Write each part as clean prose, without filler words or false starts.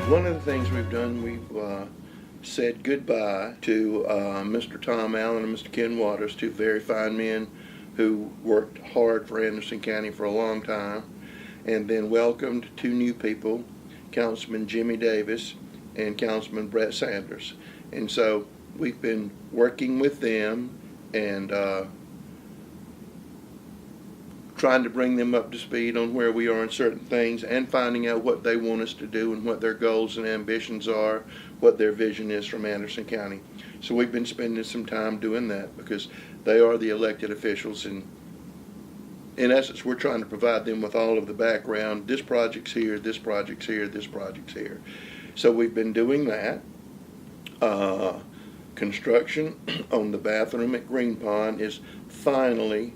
One of the things we've done, we've said goodbye to Mr. Tom Allen and Mr. Ken Waters, two very fine men who worked hard for Anderson County for a long time, and then welcomed two new people, Councilman Jimmy Davis and Councilman Brett Sanders. And so we've been working with them and trying to bring them up to speed on where we are in certain things and finding out what they want us to do and what their goals and ambitions are, what their vision is from Anderson County. So we've been spending some time doing that because they are the elected officials, and in essence we're trying to provide them with all of the background. This project's here, this project's here, this project's here. So we've been doing that. Construction on the bathroom at Green Pond is finally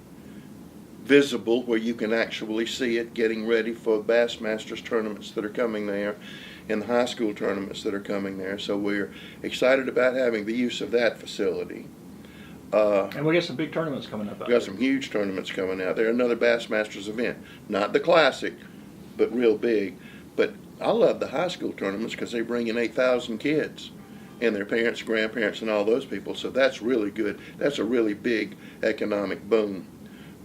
visible where you can actually see it, getting ready for Bassmasters tournaments that are coming there and the high school tournaments that are coming there. So we're excited about having the use of that facility. And we got some big tournaments coming up. We got some huge tournaments coming out there. Another Bassmasters event, not the classic, but real big. But I love the high school tournaments because they bring in 8,000 kids and their parents, grandparents, and all those people. So that's really good. That's a really big economic boom.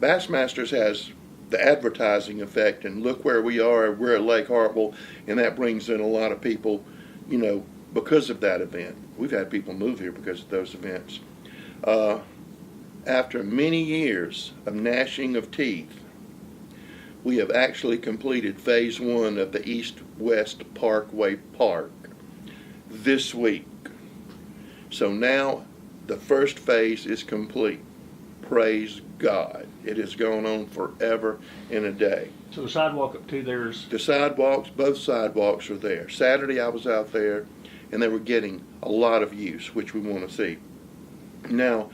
Bassmasters has the advertising effect, and look where we are. We're at Lake Hartwell, and that brings in a lot of people, because of that event. We've had people move here because of those events. After many years of gnashing of teeth, we have actually completed phase 1 of the East-West Parkway Park this week. So now the first phase is complete. Praise God. It has gone on forever and a day. So the sidewalk up to there's... The sidewalks, both sidewalks are there. Saturday I was out there and they were getting a lot of use, which we want to see. Now,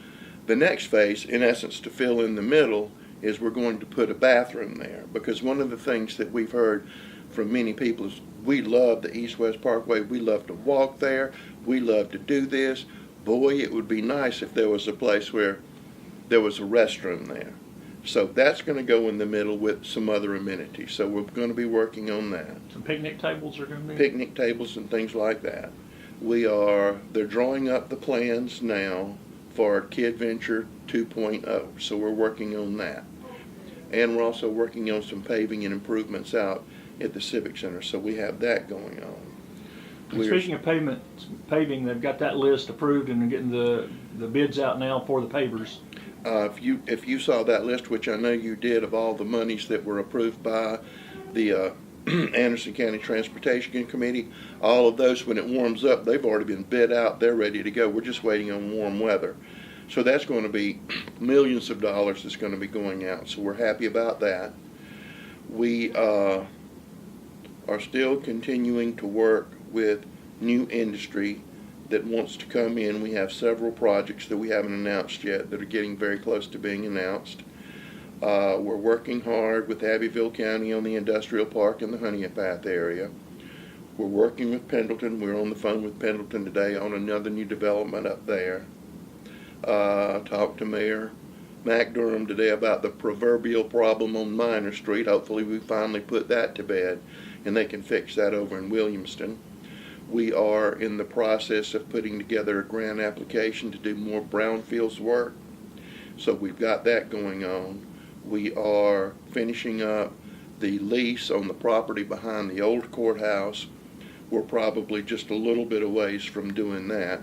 the next phase, in essence, to fill in the middle, is we're going to put a bathroom there, because one of the things that we've heard from many people is we love the East-West Parkway. We love to walk there. We love to do this. Boy, it would be nice if there was a place where there was a restroom there. So that's going to go in the middle with some other amenities. So we're going to be working on that. Some picnic tables are going to be? Picnic tables and things like that. They're drawing up the plans now for Kid Venture 2.0. So we're working on that. And we're also working on some paving and improvements out at the Civic Center. So we have that going on. Speaking of paving, they've got that list approved and they're getting the bids out now for the pavers. If you saw that list, which I know you did, of all the monies that were approved by the Anderson County Transportation Committee, all of those, when it warms up, they've already been bid out. They're ready to go. We're just waiting on warm weather. So that's going to be millions of dollars that's going to be going out. So we're happy about that. We are still continuing to work with new industry that wants to come in. We have several projects that we haven't announced yet that are getting very close to being announced. We're working hard with Abbeville County on the industrial park in the Honea Path area. We're working with Pendleton. We're on the phone with Pendleton today on another new development up there. Talked to Mayor Mac Durham today about the proverbial problem on Minor Street. Hopefully we finally put that to bed and they can fix that over in Williamston. We are in the process of putting together a grant application to do more brownfields work. So we've got that going on. We are finishing up the lease on the property behind the old courthouse. We're probably just a little bit of ways from doing that.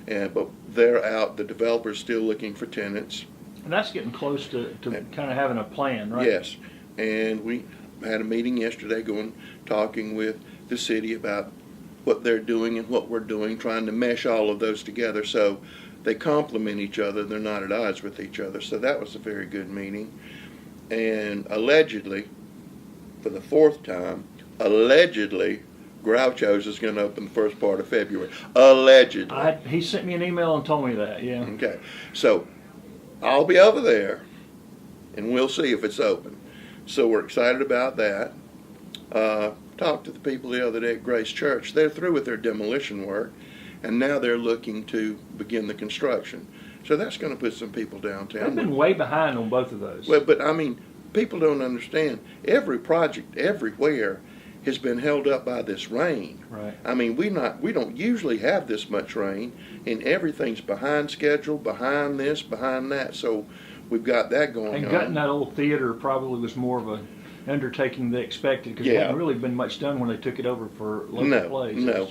But they're out. The developer's still looking for tenants. And that's getting close to kind of having a plan, right? Yes. And we had a meeting yesterday talking with the city about what they're doing and what we're doing, trying to mesh all of those together so they complement each other. They're not at odds with each other. So that was a very good meeting. And allegedly, for the 4th time, Groucho's is going to open the first part of February. Allegedly. He sent me an email and told me that, yeah. Okay. So I'll be over there, and we'll see if it's open. So we're excited about that. Talked to the people the other day at Grace Church. They're through with their demolition work, and now they're looking to begin the construction. So that's going to put some people downtown. They've been way behind on both of those. Well, but I mean, people don't understand. Every project everywhere has been held up by this rain. Right. I mean, we don't usually have this much rain, and everything's behind schedule, behind this, behind that. So we've got that going And on. gutting that old theater probably was more of an undertaking than they expected, because there hadn't really been much done when they took it over for local plays. No.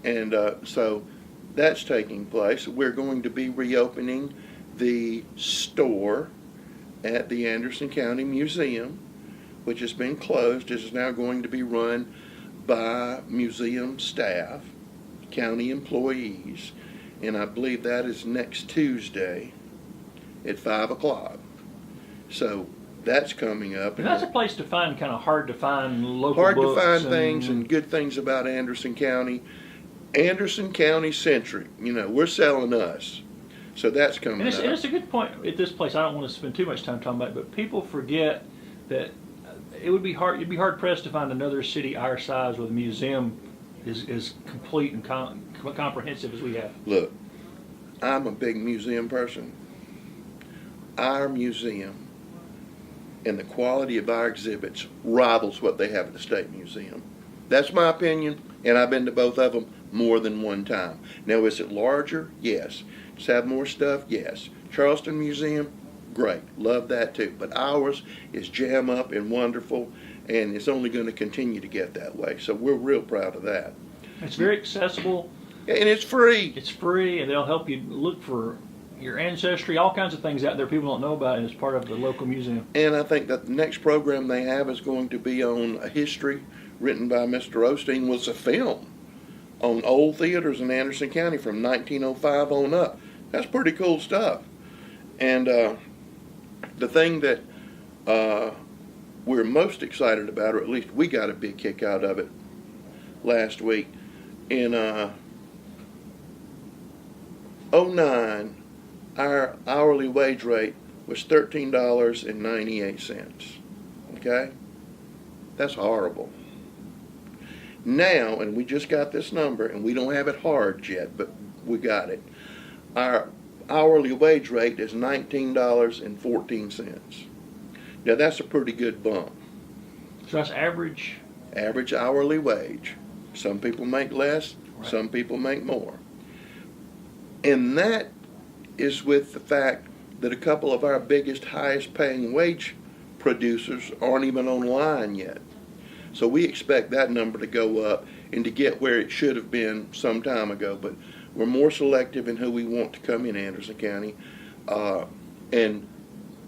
And so that's taking place. We're going to be reopening the store at the Anderson County Museum, which has been closed. It is now going to be run by museum staff, county employees, and I believe that is next Tuesday at 5 o'clock. So that's coming up. And that's a place to find kind of hard to find local hard books. to find things and good things about Anderson County. Anderson County centric. You know, we're selling us. So that's coming up. And it's a good point at this place. I don't want to spend too much time talking about it, but people forget that it'd be hard pressed to find another city our size with a museum as complete and comprehensive as we have. Look, I'm a big museum person. Our museum and the quality of our exhibits rivals what they have at the State Museum. That's my opinion, and I've been to both of them more than one time. Now, is it larger? Yes. Does it have more stuff? Yes. Charleston Museum? Great. Love that too. But ours is jam up and wonderful, and it's only going to continue to get that way. So we're real proud of that. It's very accessible. And it's free. It's free, and they'll help you look for your ancestry, all kinds of things out there people don't know about, and it's part of the local museum. And I think that the next program they have is going to be on a history written by Mr. Osteen, was a film on old theaters in Anderson County from 1905 on up. That's pretty cool stuff. And the thing that we're most excited about, or at least we got a big kick out of it last week, in 2009, our hourly wage rate was $13.98. Okay? That's horrible. Now, and we just got this number, and we don't have it hard yet, but we got it. Our hourly wage rate is $19.14. Now, that's a pretty good bump. So that's average? Average hourly wage. Some people make less, right. Some people make more. And that is with the fact that a couple of our biggest, highest paying wage producers aren't even online yet. So we expect that number to go up and to get where it should have been some time ago. But we're more selective in who we want to come in Anderson County. And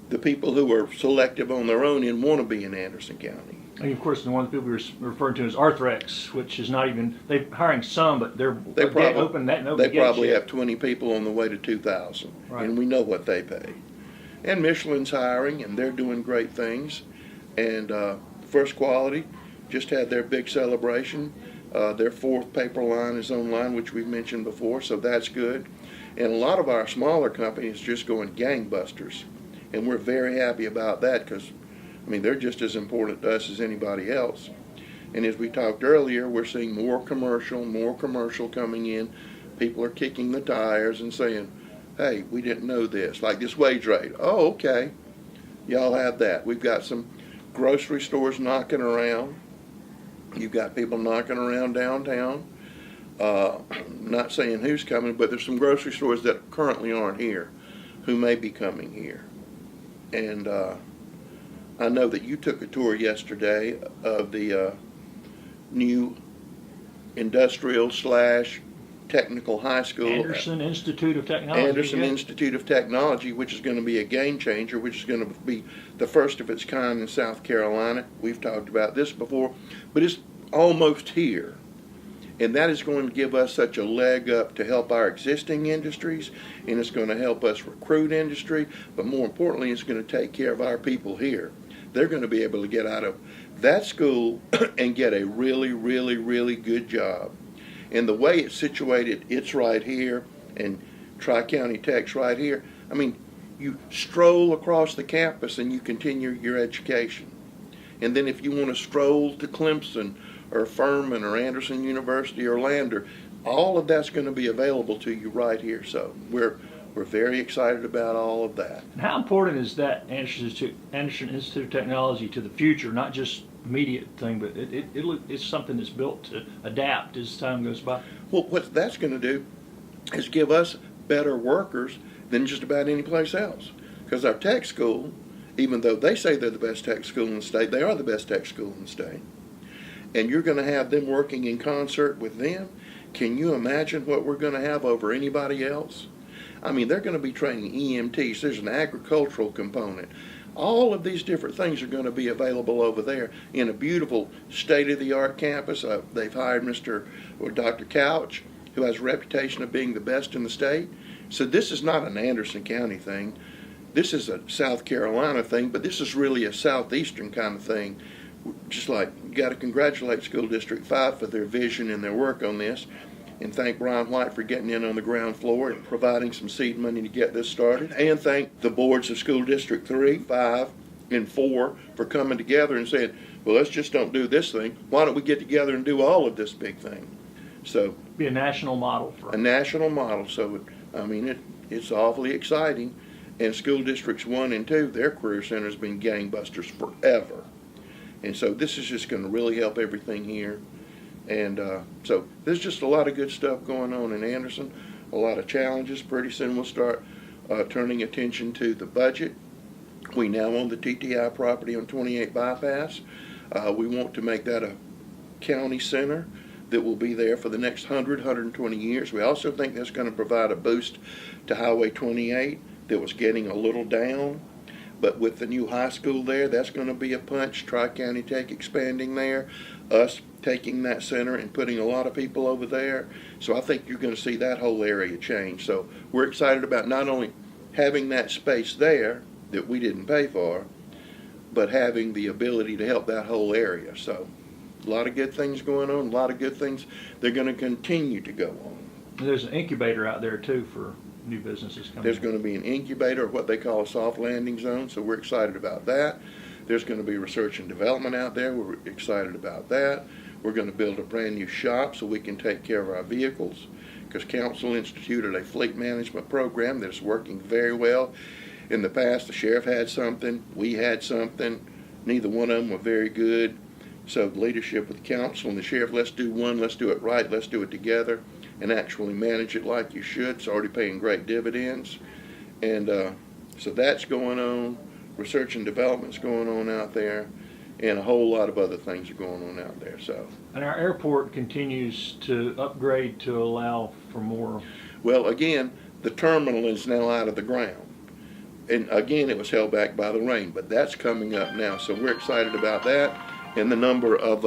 the people who are selective on their own and want to be in Anderson County. And of course, the one people we're referring to is Arthrex, which is not even, they're hiring some, but they're open that nobody They probably yet. have 20 people on the way to 2,000. Right. And we know what they pay. And Michelin's hiring, and they're doing great things. And First Quality just had their big celebration. Their fourth paper line is online, which we've mentioned before, so that's good. And a lot of our smaller companies just going gangbusters. And we're very happy about that because, I mean, they're just as important to us as anybody else. And as we talked earlier, we're seeing more commercial coming in. People are kicking the tires and saying, hey, we didn't know this. Like this wage rate. Oh, okay. Y'all have that. We've got some grocery stores knocking around. You've got people knocking around downtown. Not saying who's coming, but there's some grocery stores that currently aren't here who may be coming here. And I know that you took a tour yesterday of the new industrial / technical high school. Anderson Institute of Technology. Anderson Institute of Technology, which is going to be a game changer, which is going to be the first of its kind in South Carolina. We've talked about this before, but it's almost here. And that is going to give us such a leg up to help our existing industries, and it's going to help us recruit industry, but more importantly, it's going to take care of our people here. They're going to be able to get out of that school and get a really, really, really good job. And the way it's situated, it's right here, and Tri-County Tech's right here. I mean, you stroll across the campus and you continue your education. And then if you want to stroll to Clemson or Furman or Anderson University or Lander, all of that's going to be available to you right here. So we're very excited about all of that. And how important is that Anderson Institute of Technology to the future, not just immediate thing, but it's something that's built to adapt as time goes by. Well, what that's going to do is give us better workers than just about any place else. Because our tech school, even though they say they're the best tech school in the state, they are the best tech school in the state. And you're going to have them working in concert with them. Can you imagine what we're going to have over anybody else? I mean, they're going to be training EMTs. There's an agricultural component. All of these different things are going to be available over there in a beautiful state-of-the-art campus. They've hired Dr. Couch, who has a reputation of being the best in the state. So this is not an Anderson County thing. This is a South Carolina thing, but this is really a southeastern kind of thing. Just like, you got to congratulate School District 5 for their vision and their work on this, and thank Brian White for getting in on the ground floor and providing some seed money to get this started, and thank the boards of School District 3, 5, and 4 for coming together and saying, well, let's just don't do this thing. Why don't we get together and do all of this big thing? So, Be a national model for a national model. So, I mean, it's awfully exciting. And School Districts 1 and 2, their career center has been gangbusters forever. And so this is just going to really help everything here. And so there's just a lot of good stuff going on in Anderson, a lot of challenges. Pretty soon we'll start turning attention to the budget. We now own the TTI property on 28 Bypass. We want to make that a county center that will be there for the next 120 years. We also think that's going to provide a boost to Highway 28 that was getting a little down. But with the new high school there, that's going to be a punch. Tri-County Tech expanding there, us taking that center and putting a lot of people over there. So I think you're going to see that whole area change. So we're excited about not only having that space there that we didn't pay for, but having the ability to help that whole area. So a lot of good things going on, a lot of good things. They're going to continue to go on. There's an incubator out there too for new businesses coming. There's going to be an incubator, what they call a soft landing zone, so we're excited about that. There's going to be research and development out there. We're excited about that. We're going to build a brand new shop so we can take care of our vehicles, because council instituted a fleet management program that's working very well. In the past, the sheriff had something, we had something. Neither one of them were very good. So the leadership with the council and the sheriff, let's do one, let's do it right, let's do it together and actually manage it like you should. It's already paying great dividends. And so that's going on. Research and development's going on out there. And a whole lot of other things are going on out there. So. And our airport continues to upgrade to allow for more. Well, again, the terminal is now out of the ground. And again, it was held back by the rain, but that's coming up now. So we're excited about that and the number of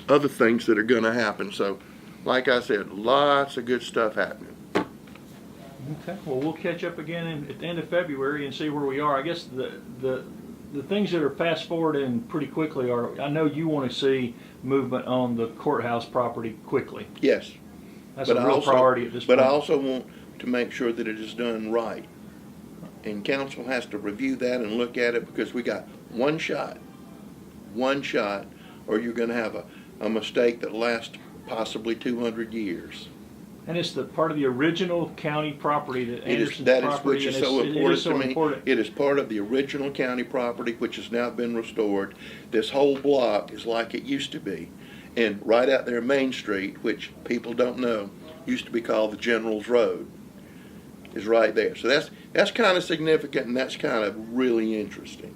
other things that are going to happen. So, like I said, lots of good stuff happening. Okay. Well, we'll catch up again at the end of February and see where we are. I guess the things that are fast forwarding pretty quickly are, I know you want to see movement on the courthouse property quickly. Yes. That's a real priority at this point. But I also want to make sure that it is done right. And council has to review that and look at it, because we got one shot, or you're going to have a mistake that lasts possibly 200 years. And it's the part of the original county property that Anderson's property, which is so important to me. Important. It is part of the original county property, which has now been restored. This whole block is like it used to be. And right out there, Main Street, which people don't know, used to be called the General's Road, is right there. So that's kind of significant, and that's kind of really interesting.